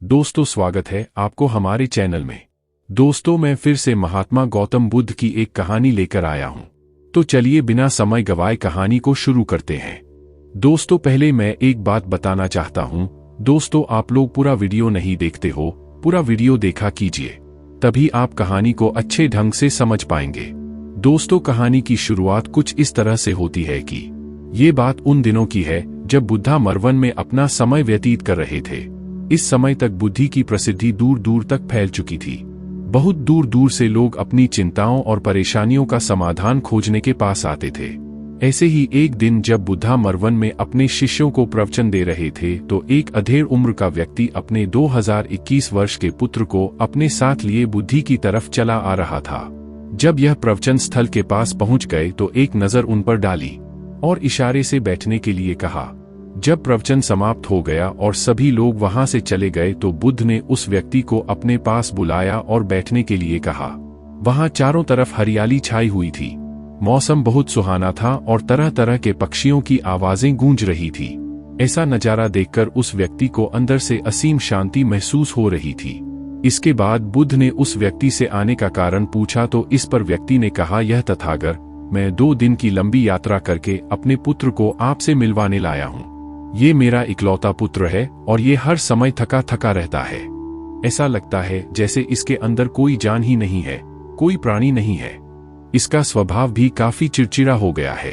दोस्तों, स्वागत है आपको हमारे चैनल में। दोस्तों, मैं फिर से महात्मा गौतम बुद्ध की एक कहानी लेकर आया हूं। तो चलिए बिना समय गवाए कहानी को शुरू करते हैं। दोस्तों, पहले मैं एक बात बताना चाहता हूं। दोस्तों, आप लोग पूरा वीडियो नहीं देखते हो, पूरा वीडियो देखा कीजिए, तभी आप कहानी को अच्छे ढंग से समझ पाएंगे। दोस्तों, कहानी की शुरुआत कुछ इस तरह से होती है कि ये बात उन दिनों की है जब बुद्धा मरवन में अपना समय व्यतीत कर रहे थे। इस समय तक बुद्धि की प्रसिद्धि दूर दूर तक फैल चुकी थी। बहुत दूर दूर से लोग अपनी चिंताओं और परेशानियों का समाधान खोजने के पास आते थे। ऐसे ही एक दिन जब बुद्धा मरवन में अपने शिष्यों को प्रवचन दे रहे थे तो एक अधेड़ उम्र का व्यक्ति अपने 2021 वर्ष के पुत्र को अपने साथ लिए बुद्धि की तरफ चला आ रहा था। जब यह प्रवचन स्थल के पास पहुंच गए तो एक नजर उन पर डाली और इशारे से बैठने के लिए कहा। जब प्रवचन समाप्त हो गया और सभी लोग वहां से चले गए तो बुद्ध ने उस व्यक्ति को अपने पास बुलाया और बैठने के लिए कहा। वहां चारों तरफ हरियाली छाई हुई थी, मौसम बहुत सुहाना था और तरह तरह के पक्षियों की आवाजें गूंज रही थी। ऐसा नजारा देखकर उस व्यक्ति को अंदर से असीम शांति महसूस हो रही थी। इसके बाद बुद्ध ने उस व्यक्ति से आने का कारण पूछा तो इस पर व्यक्ति ने कहा, यह तथागत, मैं 2 दिन की लंबी यात्रा करके अपने पुत्र को आपसे मिलवाने लाया हूँ। ये मेरा इकलौता पुत्र है और ये हर समय थका थका रहता है। ऐसा लगता है जैसे इसके अंदर कोई जान ही नहीं है, कोई प्राणी नहीं है। इसका स्वभाव भी काफी चिड़चिड़ा हो गया है।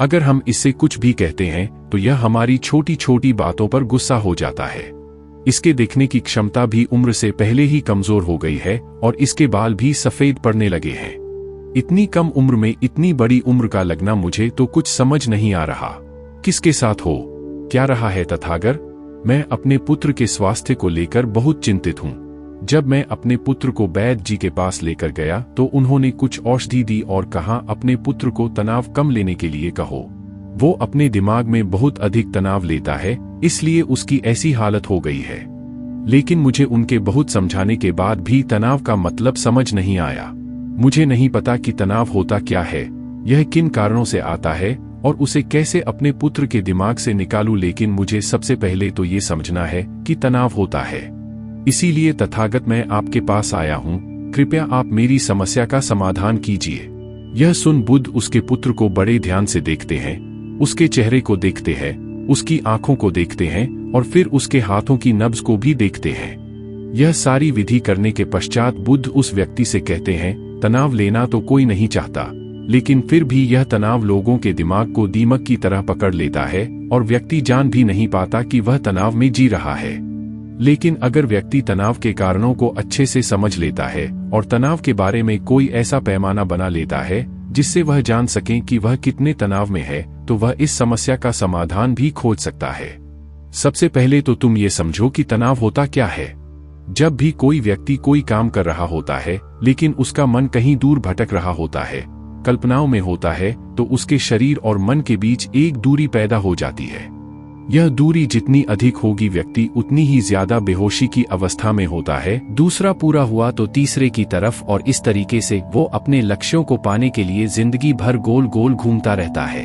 अगर हम इससे कुछ भी कहते हैं तो यह हमारी छोटी छोटी बातों पर गुस्सा हो जाता है। इसके देखने की क्षमता भी उम्र से पहले ही कमजोर हो गई है और इसके बाल भी सफेद पड़ने लगे हैं। इतनी कम उम्र में इतनी बड़ी उम्र का लगना मुझे तो कुछ समझ नहीं आ रहा। किसके साथ हो, क्या रहा है तथागत? मैं अपने पुत्र के स्वास्थ्य को लेकर बहुत चिंतित हूँ। जब मैं अपने पुत्र को वैद्य जी के पास लेकर गया तो उन्होंने कुछ औषधि दी और कहा, अपने पुत्र को तनाव कम लेने के लिए कहो। वो अपने दिमाग में बहुत अधिक तनाव लेता है, इसलिए उसकी ऐसी हालत हो गई है। लेकिन मुझे उनके बहुत समझाने के बाद भी तनाव का मतलब समझ नहीं आया। मुझे नहीं पता कि तनाव होता क्या है, यह किन कारणों से आता है और उसे कैसे अपने पुत्र के दिमाग से निकालूं। लेकिन मुझे सबसे पहले तो ये समझना है कि तनाव होता है। इसीलिए तथागत, मैं आपके पास आया हूँ। कृपया आप मेरी समस्या का समाधान कीजिए। यह सुन बुद्ध उसके पुत्र को बड़े ध्यान से देखते हैं, उसके चेहरे को देखते हैं, उसकी आंखों को देखते हैं और फिर उसके हाथों की नब्ज को भी देखते हैं। यह सारी विधि करने के पश्चात बुद्ध उस व्यक्ति से कहते हैं, तनाव लेना तो कोई नहीं चाहता, लेकिन फिर भी यह तनाव लोगों के दिमाग को दीमक की तरह पकड़ लेता है और व्यक्ति जान भी नहीं पाता कि वह तनाव में जी रहा है। लेकिन अगर व्यक्ति तनाव के कारणों को अच्छे से समझ लेता है और तनाव के बारे में कोई ऐसा पैमाना बना लेता है जिससे वह जान सके कि वह कितने तनाव में है, तो वह इस समस्या का समाधान भी खोज सकता है। सबसे पहले तो तुम ये समझो कि तनाव होता क्या है। जब भी कोई व्यक्ति कोई काम कर रहा होता है लेकिन उसका मन कहीं दूर भटक रहा होता है, कल्पनाओं में होता है, तो उसके शरीर और मन के बीच एक दूरी पैदा हो जाती है। यह दूरी जितनी अधिक होगी व्यक्ति उतनी ही ज्यादा बेहोशी की अवस्था में होता है। दूसरा पूरा हुआ तो तीसरे की तरफ, और इस तरीके से वो अपने लक्ष्यों को पाने के लिए जिंदगी भर गोल गोल घूमता रहता है।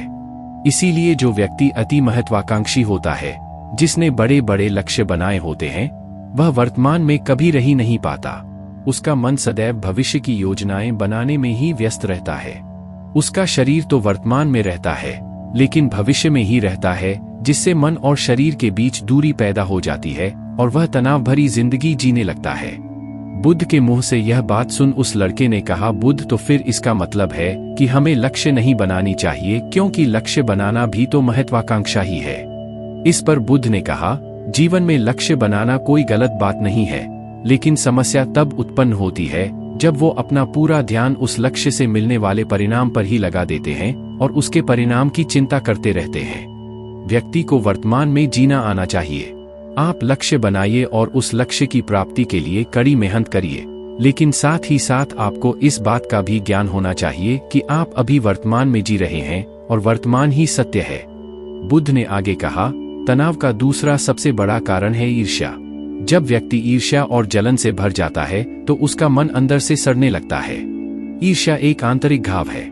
इसीलिए जो व्यक्ति अति महत्वाकांक्षी होता है, जिसने बड़े बड़े लक्ष्य बनाए होते हैं, वह वर्तमान में कभी रह नहीं पाता। उसका मन सदैव भविष्य की योजनाएं बनाने में ही व्यस्त रहता है। उसका शरीर तो वर्तमान में रहता है लेकिन भविष्य में ही रहता है, जिससे मन और शरीर के बीच दूरी पैदा हो जाती है और वह तनाव भरी जिंदगी जीने लगता है। बुद्ध के मुंह से यह बात सुन उस लड़के ने कहा, बुद्ध, तो फिर इसका मतलब है कि हमें लक्ष्य नहीं बनानी चाहिए, क्योंकि लक्ष्य बनाना भी तो महत्वाकांक्षा ही है। इस पर बुद्ध ने कहा, जीवन में लक्ष्य बनाना कोई गलत बात नहीं है, लेकिन समस्या तब उत्पन्न होती है जब वो अपना पूरा ध्यान उस लक्ष्य से मिलने वाले परिणाम पर ही लगा देते हैं और उसके परिणाम की चिंता करते रहते हैं। व्यक्ति को वर्तमान में जीना आना चाहिए। आप लक्ष्य बनाइए और उस लक्ष्य की प्राप्ति के लिए कड़ी मेहनत करिए, लेकिन साथ ही साथ आपको इस बात का भी ज्ञान होना चाहिए कि आप अभी वर्तमान में जी रहे हैं और वर्तमान ही सत्य है। बुद्ध ने आगे कहा, तनाव का दूसरा सबसे बड़ा कारण है ईर्ष्या। जब व्यक्ति ईर्ष्या और जलन से भर जाता है तो उसका मन अंदर से सड़ने लगता है। ईर्ष्या एक आंतरिक घाव है।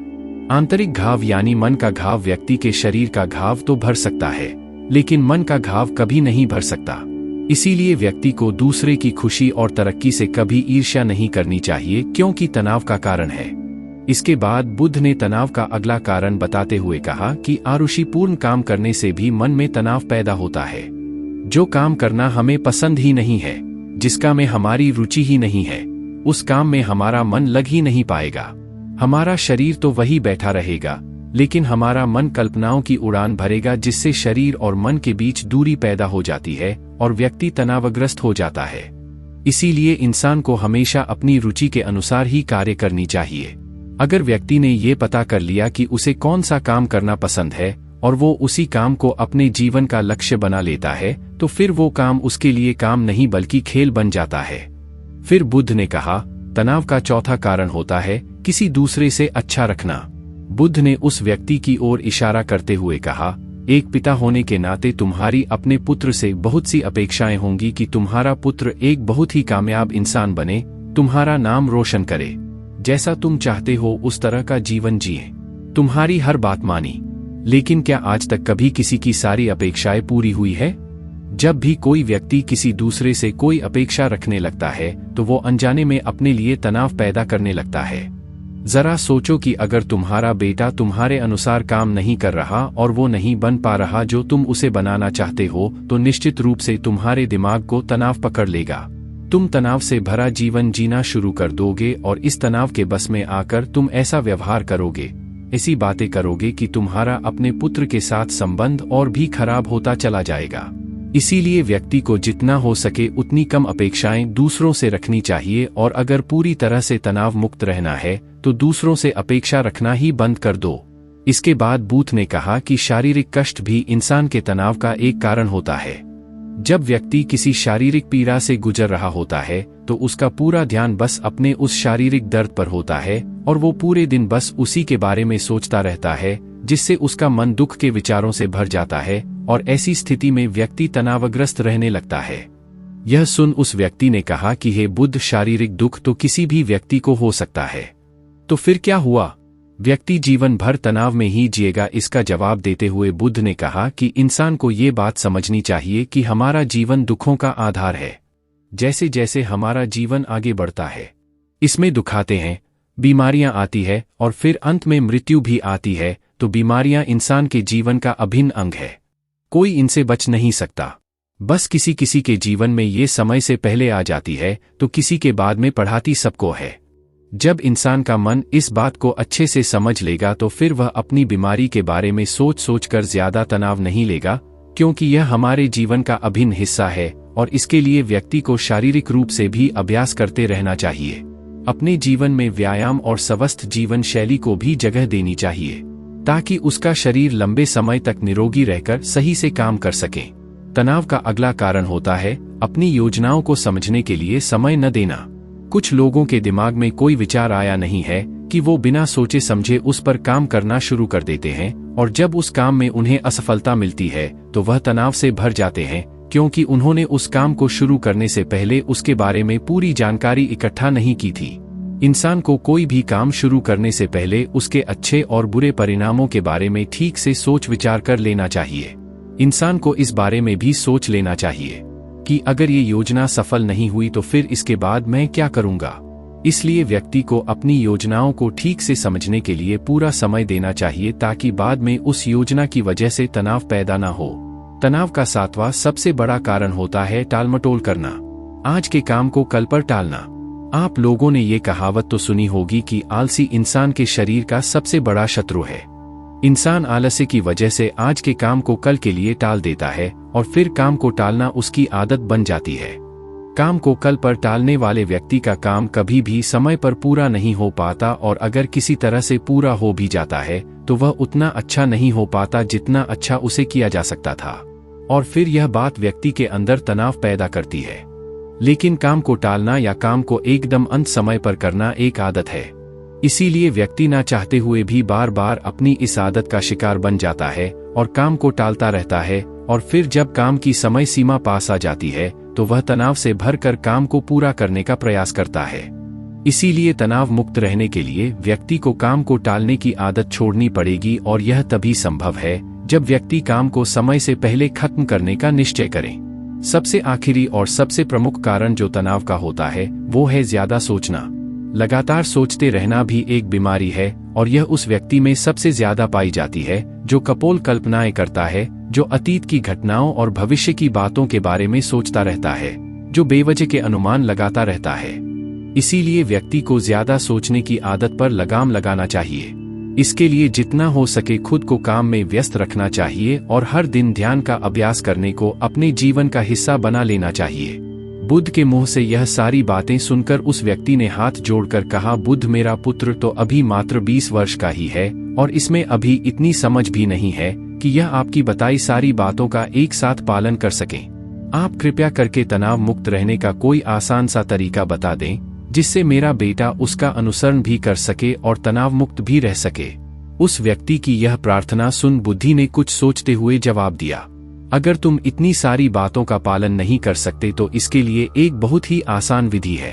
आंतरिक घाव यानी मन का घाव व्यक्ति के शरीर का घाव तो भर सकता है, लेकिन मन का घाव कभी नहीं भर सकता। इसीलिए व्यक्ति को दूसरे की खुशी और तरक्की से कभी ईर्ष्या नहीं करनी चाहिए, क्योंकि तनाव का कारण है। इसके बाद बुद्ध ने तनाव का अगला कारण बताते हुए कहा कि आरुषिपूर्ण काम करने से भी मन में तनाव पैदा होता है। जो काम करना हमें पसंद ही नहीं है, जिसका में हमारी रुचि ही नहीं है, उस काम में हमारा मन लग ही नहीं पाएगा। हमारा शरीर तो वही बैठा रहेगा, लेकिन हमारा मन कल्पनाओं की उड़ान भरेगा, जिससे शरीर और मन के बीच दूरी पैदा हो जाती है और व्यक्ति तनावग्रस्त हो जाता है। इसीलिए इंसान को हमेशा अपनी रुचि के अनुसार ही कार्य करनी चाहिए। अगर व्यक्ति ने ये पता कर लिया कि उसे कौन सा काम करना पसंद है और वो उसी काम को अपने जीवन का लक्ष्य बना लेता है, तो फिर वो काम उसके लिए काम नहीं बल्कि खेल बन जाता है। फिर बुद्ध ने कहा, तनाव का चौथा कारण होता है किसी दूसरे से अच्छा रखना। बुद्ध ने उस व्यक्ति की ओर इशारा करते हुए कहा, एक पिता होने के नाते तुम्हारी अपने पुत्र से बहुत सी अपेक्षाएं होंगी कि तुम्हारा पुत्र एक बहुत ही कामयाब इंसान बने, तुम्हारा नाम रोशन करे, जैसा तुम चाहते हो उस तरह का जीवन जिए, तुम्हारी हर बात मानी। लेकिन क्या आज तक कभी किसी की सारी अपेक्षाएं पूरी हुई है? जब भी कोई व्यक्ति किसी दूसरे से कोई अपेक्षा रखने लगता है तो वो अनजाने में अपने लिए तनाव पैदा करने लगता है। जरा सोचो कि अगर तुम्हारा बेटा तुम्हारे अनुसार काम नहीं कर रहा और वो नहीं बन पा रहा जो तुम उसे बनाना चाहते हो, तो निश्चित रूप से तुम्हारे दिमाग को तनाव पकड़ लेगा। तुम तनाव से भरा जीवन जीना शुरू कर दोगे और इस तनाव के बस में आकर तुम ऐसा व्यवहार करोगे, ऐसी बातें करोगे कि तुम्हारा अपने पुत्र के साथ संबंध और भी खराब होता चला जाएगा। इसीलिए व्यक्ति को जितना हो सके उतनी कम अपेक्षाएं दूसरों से रखनी चाहिए, और अगर पूरी तरह से तनाव मुक्त रहना है तो दूसरों से अपेक्षा रखना ही बंद कर दो। इसके बाद बुद्ध ने कहा कि शारीरिक कष्ट भी इंसान के तनाव का एक कारण होता है। जब व्यक्ति किसी शारीरिक पीड़ा से गुजर रहा होता है तो उसका पूरा ध्यान बस अपने उस शारीरिक दर्द पर होता है और वो पूरे दिन बस उसी के बारे में सोचता रहता है, जिससे उसका मन दुख के विचारों से भर जाता है और ऐसी स्थिति में व्यक्ति तनावग्रस्त रहने लगता है। यह सुन उस व्यक्ति ने कहा कि हे बुद्ध, शारीरिक दुख तो किसी भी व्यक्ति को हो सकता है, तो फिर क्या हुआ? व्यक्ति जीवन भर तनाव में ही जिएगा? इसका जवाब देते हुए बुद्ध ने कहा कि इंसान को ये बात समझनी चाहिए कि हमारा जीवन दुखों का आधार है। जैसे जैसे हमारा जीवन आगे बढ़ता है, इसमें दुख आते हैं, बीमारियां आती है और फिर अंत में मृत्यु भी आती है। तो बीमारियां इंसान के जीवन का अभिन्न अंग है, कोई इनसे बच नहीं सकता। बस किसी किसी के जीवन में ये समय से पहले आ जाती है तो किसी के बाद में पढ़ाती सबको है। जब इंसान का मन इस बात को अच्छे से समझ लेगा तो फिर वह अपनी बीमारी के बारे में सोच सोचकर ज्यादा तनाव नहीं लेगा, क्योंकि यह हमारे जीवन का अभिन्न हिस्सा है और इसके लिए व्यक्ति को शारीरिक रूप से भी अभ्यास करते रहना चाहिए। अपने जीवन में व्यायाम और स्वस्थ जीवन शैली को भी जगह देनी चाहिए ताकि उसका शरीर लंबे समय तक निरोगी रहकर सही से काम कर सके। तनाव का अगला कारण होता है अपनी योजनाओं को समझने के लिए समय न देना। कुछ लोगों के दिमाग में कोई विचार आया नहीं है कि वो बिना सोचे समझे उस पर काम करना शुरू कर देते हैं, और जब उस काम में उन्हें असफलता मिलती है तो वह तनाव से भर जाते हैं, क्योंकि उन्होंने उस काम को शुरू करने से पहले उसके बारे में पूरी जानकारी इकट्ठा नहीं की थी। इंसान को कोई भी काम शुरू करने से पहले उसके अच्छे और बुरे परिणामों के बारे में ठीक से सोच विचार कर लेना चाहिए। इंसान को इस बारे में भी सोच लेना चाहिए कि अगर ये योजना सफल नहीं हुई तो फिर इसके बाद मैं क्या करूंगा। इसलिए व्यक्ति को अपनी योजनाओं को ठीक से समझने के लिए पूरा समय देना चाहिए ताकि बाद में उस योजना की वजह से तनाव पैदा ना हो। तनाव का सातवां सबसे बड़ा कारण होता है टालमटोल करना, आज के काम को कल पर टालना। आप लोगों ने ये कहावत तो सुनी होगी कि आलसी इंसान के शरीर का सबसे बड़ा शत्रु है। इंसान आलस्य की वजह से आज के काम को कल के लिए टाल देता है और फिर काम को टालना उसकी आदत बन जाती है। काम को कल पर टालने वाले व्यक्ति का काम कभी भी समय पर पूरा नहीं हो पाता, और अगर किसी तरह से पूरा हो भी जाता है तो वह उतना अच्छा नहीं हो पाता जितना अच्छा उसे किया जा सकता था, और फिर यह बात व्यक्ति के अंदर तनाव पैदा करती है। लेकिन काम को टालना या काम को एकदम अंत समय पर करना एक आदत है, इसीलिए व्यक्ति ना चाहते हुए भी बार बार अपनी इस आदत का शिकार बन जाता है और काम को टालता रहता है, और फिर जब काम की समय सीमा पास आ जाती है तो वह तनाव से भरकर काम को पूरा करने का प्रयास करता है। इसीलिए तनाव मुक्त रहने के लिए व्यक्ति को काम को टालने की आदत छोड़नी पड़ेगी, और यह तभी संभव है जब व्यक्ति काम को समय से पहले खत्म करने का निश्चय करे। सबसे आखिरी और सबसे प्रमुख कारण जो तनाव का होता है वो है ज्यादा सोचना। लगातार सोचते रहना भी एक बीमारी है और यह उस व्यक्ति में सबसे ज्यादा पाई जाती है जो कपोल कल्पनाएं करता है, जो अतीत की घटनाओं और भविष्य की बातों के बारे में सोचता रहता है, जो बेवजह के अनुमान लगाता रहता है। इसीलिए व्यक्ति को ज्यादा सोचने की आदत पर लगाम लगाना चाहिए। इसके लिए जितना हो सके खुद को काम में व्यस्त रखना चाहिए और हर दिन ध्यान का अभ्यास करने को अपने जीवन का हिस्सा बना लेना चाहिए। बुद्ध के मुंह से यह सारी बातें सुनकर उस व्यक्ति ने हाथ जोड़कर कहा, बुद्ध मेरा पुत्र तो अभी मात्र 20 वर्ष का ही है और इसमें अभी इतनी समझ भी नहीं है कि यह आपकी बताई सारी बातों का एक साथ पालन कर सकें। आप कृपया करके तनाव मुक्त रहने का कोई आसान सा तरीका बता दें जिससे मेरा बेटा उसका अनुसरण भी कर सके और तनाव मुक्त भी रह सके। उस व्यक्ति की यह प्रार्थना सुन बुद्धि ने कुछ सोचते हुए जवाब दिया, अगर तुम इतनी सारी बातों का पालन नहीं कर सकते तो इसके लिए एक बहुत ही आसान विधि है।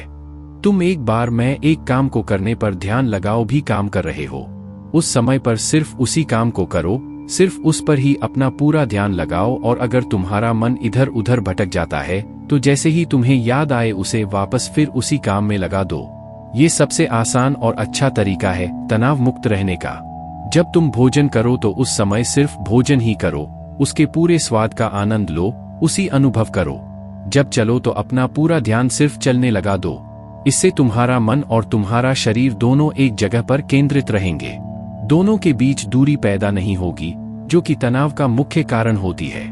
तुम एक बार मैं एक काम को करने पर ध्यान लगाओ भी काम कर रहे हो, उस समय पर सिर्फ उसी काम को करो, सिर्फ उस पर ही अपना पूरा ध्यान लगाओ और अगर तुम्हारा मन इधर उधर भटक जाता है तो जैसे ही तुम्हें याद आए उसे वापस फिर उसी काम में लगा दो। ये सबसे आसान और अच्छा तरीका है तनाव मुक्त रहने का। जब तुम भोजन करो तो उस समय सिर्फ भोजन ही करो, उसके पूरे स्वाद का आनंद लो, उसी अनुभव करो। जब चलो तो अपना पूरा ध्यान सिर्फ चलने लगा दो। इससे तुम्हारा मन और तुम्हारा शरीर दोनों एक जगह पर केंद्रित रहेंगे। दोनों के बीच दूरी पैदा नहीं होगी जो कि तनाव का मुख्य कारण होती है।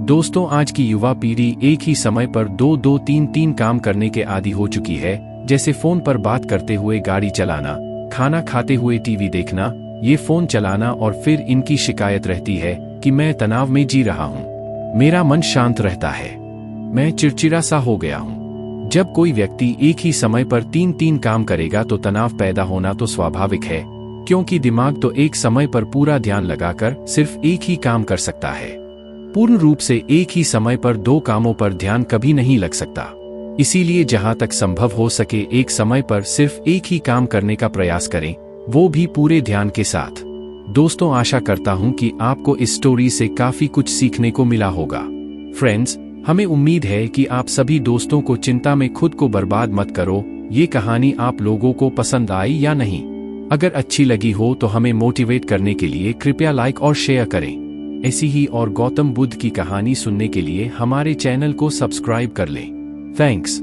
दोस्तों, आज की युवा पीढ़ी एक ही समय पर 2-2, 3-3 काम करने के आदी हो चुकी है, जैसे फोन पर बात करते हुए गाड़ी चलाना, खाना खाते हुए टीवी देखना, ये फोन चलाना और फिर इनकी शिकायत रहती है कि मैं तनाव में जी रहा हूँ, मेरा मन शांत रहता है, मैं चिड़चिड़ा सा हो गया हूँ। जब कोई व्यक्ति एक ही समय पर 3-3 काम करेगा तो तनाव पैदा होना तो स्वाभाविक है, क्योंकि दिमाग तो एक समय पर पूरा ध्यान लगाकर सिर्फ एक ही काम कर सकता है। पूर्ण रूप से एक ही समय पर 2 कामों पर ध्यान कभी नहीं लग सकता। इसीलिए जहां तक संभव हो सके एक समय पर सिर्फ एक ही काम करने का प्रयास करें, वो भी पूरे ध्यान के साथ। दोस्तों, आशा करता हूं कि आपको इस स्टोरी से काफी कुछ सीखने को मिला होगा। फ्रेंड्स, हमें उम्मीद है कि आप सभी दोस्तों को चिंता में खुद को बर्बाद मत करो। ये कहानी आप लोगों को पसंद आई या नहीं? अगर अच्छी लगी हो तो हमें मोटिवेट करने के लिए कृपया लाइक और शेयर करें। ऐसी ही और गौतम बुद्ध की कहानी सुनने के लिए हमारे चैनल को सब्सक्राइब कर लें। थैंक्स।